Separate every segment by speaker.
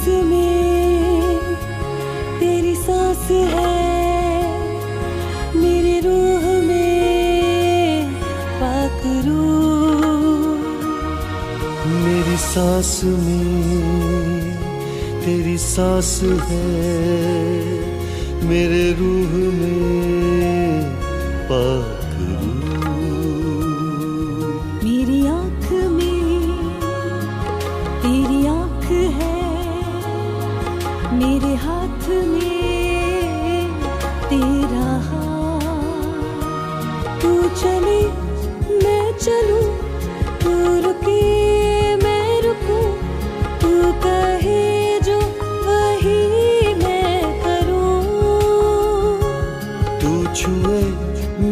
Speaker 1: सांस में तेरी सांस है, मेरी रूह में पाक रूह।
Speaker 2: मेरी सांस में तेरी सांस है, मेरे रूह में पाक रूह।
Speaker 1: मेरी आँख में तेरी आँख है, मेरे हाथ में तेरा हाथ। तू चले मैं चलूं, तू रुके मैं रुकूं, तू कहे जो वही मैं करूं।
Speaker 2: तू छुए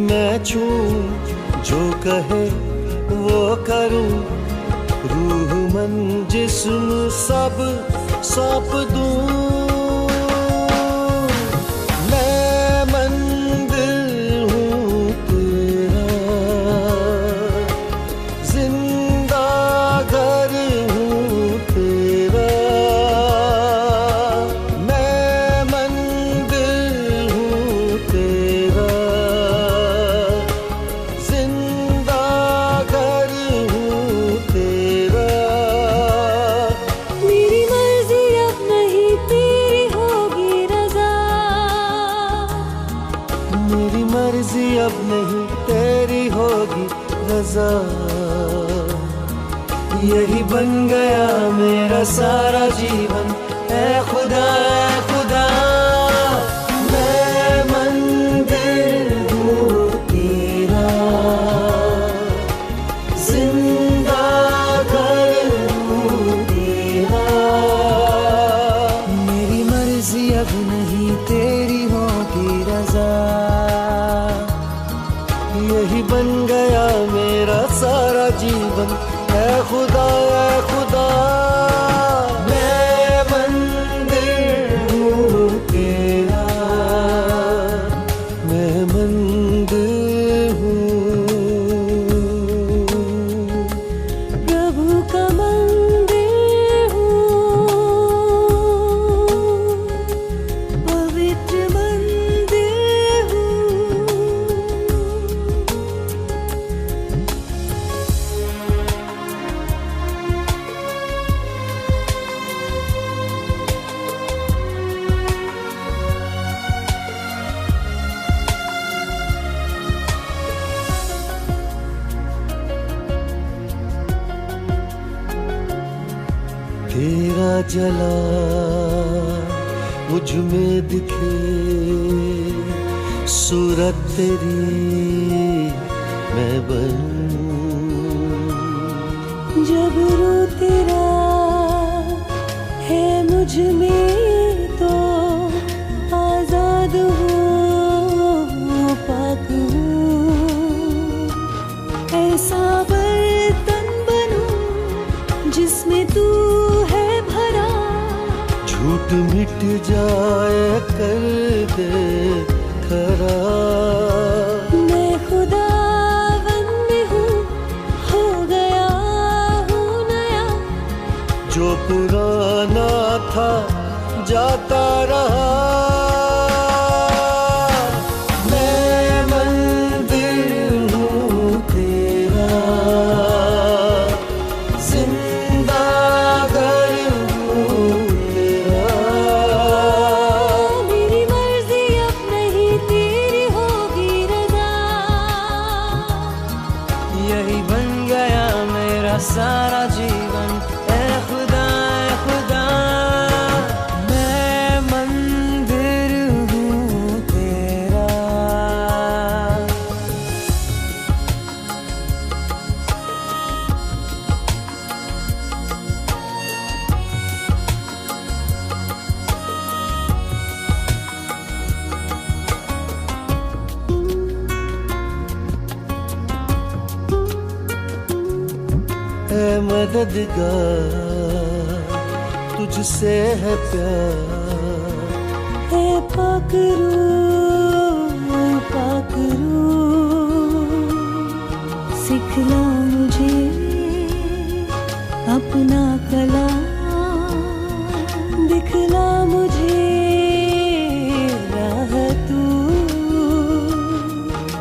Speaker 2: मैं छूं, जो कहे वो करूं, रूह मन जिस्म सब सौंप दूं। मैं मंदिर हूँ तेरा, जिंदा घर हूँ तेरा। मैं मंदिर हूँ तेरा, जिंदा घर हूँ तेरा।
Speaker 1: मेरी मर्जी अब नहीं तेरी होगी रजा,
Speaker 2: मेरी मर्जी अब नहीं तेरी होगी रजा। यही बन गया मेरा सारा जीवन, ऐ खुदा ऐ खुदा। मैं मंदिर हूँ तेरा, जिंदा घर हूँ तेरा।
Speaker 1: मेरी मर्जी अब नहीं तेरी होगी रजा।
Speaker 2: यही बन गया मेरा सारा जीवन, ऐ खुदा ऐ खुदा। मैं मंदिर हूँ तेरा, मैं मंदिर हूँ।
Speaker 1: प्रभु का मंदिर हूँ, पवित्र मंदिर हूँ।
Speaker 2: तेरा जला मुझ में दिखे सूरत तेरी मैं बनूं।
Speaker 1: जब रू तेरा है मुझ में तो आजाद हूँ, पाक हूँ। ऐसा बर्तन बनूं जिसमें तू है भरा,
Speaker 2: झूठ मिट जाए कर दे खरा।
Speaker 1: मैं खुदावंद हूँ, हो गया हूँ नया।
Speaker 2: जो पुराना था जाता रहा। मैं मंदिर हूँ तेरा, जिंदा घर हूँ तेरा।
Speaker 1: मेरी मर्जी अब नहीं तेरी होगी रजा।
Speaker 2: यही बन गया मेरा सारा जीवन, ऐ खुदा ऐ खुदा। मैं मंदिर हूँ तेरा। ऐ मददगार तुझसे है प्यार,
Speaker 1: है पाक रूह, पाक रूह। सिखला मुझे अपना कलाम,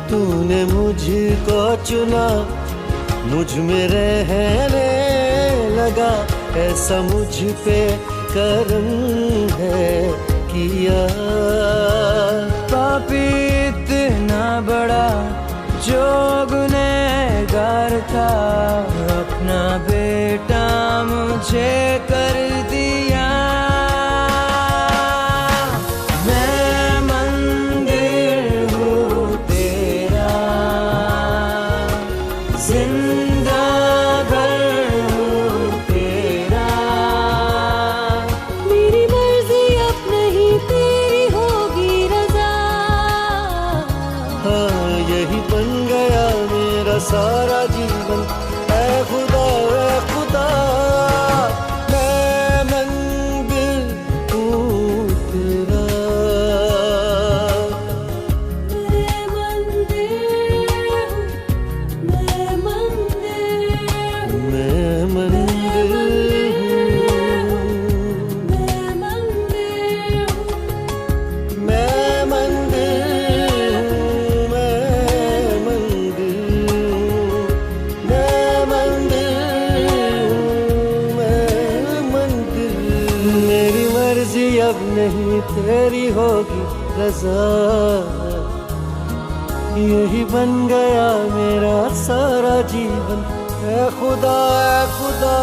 Speaker 2: तूने मुझको चुना, मुझ में रहने लगा, ऐसा मुझ पे करम है किया।
Speaker 3: पापी इतना बड़ा जो गुनहगार था, अपना बेटा मुझे कर दिया। मैं मंदिर हूँ तेरा, जिंदा घर हूँ तेरा।
Speaker 1: मेरी मर्जी अब नहीं तेरी होगी रजा।
Speaker 2: हाँ यही बन गया मेरा सारा जीवन, ऐ खुदा ऐ खुदा, मैं मंदिर हूँ तेरा।
Speaker 1: मैं मंदिर हूँ, मैं मंदिर हूँ,
Speaker 2: मैं मंदिर हूँ,
Speaker 1: मैं मंदिर हूँ।
Speaker 2: मैं मंदिर हूँ, मैं मंदिर हूँ, मैं मंदिर हूँ, मैं मंदिर हूँ। मेरी मर्जी अब नहीं तेरी होगी रजा, यही बन गया मेरा सारा जीवन, ऐ खुदा ऐ खुदा।